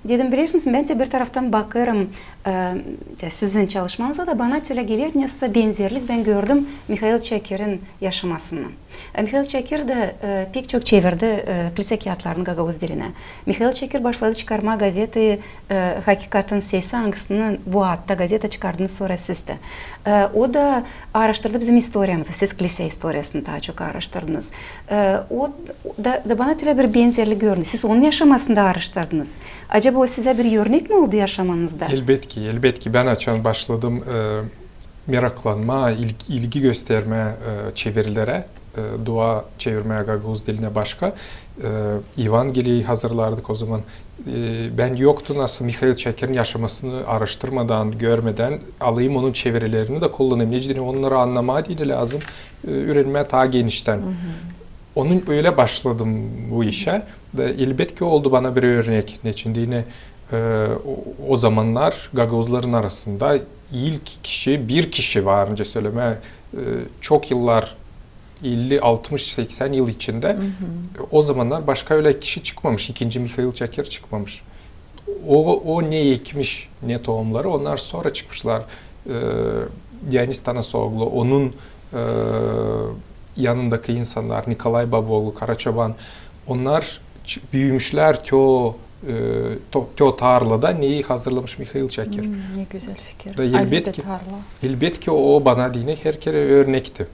Dedim bilirsiniz ben de bir taraftan bakarım sizin çalışmanıza da bana öyle gelir nasıl benzerlik ben gördüm Mikhail Çekir'in yaşamasını. Mikhail Çekir de pek çok çevirdi kilise kağıtlarını Gagavuz diline. Mikhail Çekir başladı çıkarma gazeteyi Hakikatin Sesi hangisini bu adda gazete çıkardınız sonra siz de. O da araştırdı bizim historiyamızı. Siz kilise historiyasını daha çok araştırdınız. O da bana öyle bir benzerlik gördü. Siz onun yaşamasını da araştırdınız. Acaba o size bir örnek mi oldu yaşamanızda? Elbet ki ben açan başladım meraklanma, ilgi gösterme çevirilere, dua çevirmeye Gagavuz diline başka. Evangeliyi hazırlardık o zaman. Ben yoktu nasıl Mikhail Çekir'in yaşamasını araştırmadan, görmeden alayım onun çevirilerini de kullanayım. Necdini onları anlamaya değil lazım, öğrenmeye daha genişten. Onun öyle başladım bu işe. Elbette oldu bana bir örnek. Neçindiğine o zamanlar Gagavuzların arasında ilk kişi, bir kişi var önce söyleme çok yıllar 50, 60, 80 yıl içinde o zamanlar başka öyle kişi çıkmamış. İkinci Mikhail Çekir çıkmamış. O ne ekmiş, ne tohumları onlar sonra çıkmışlar. Dionys Tanasoğlu, onun yanındaki insanlar, Nikolay Baboğlu, Karaçoban, onlar büyümüşler tarlada neyi hazırlamış Mikhail Çekir. Ne güzel fikir. Elbette ki o bana dine her kere örnekti.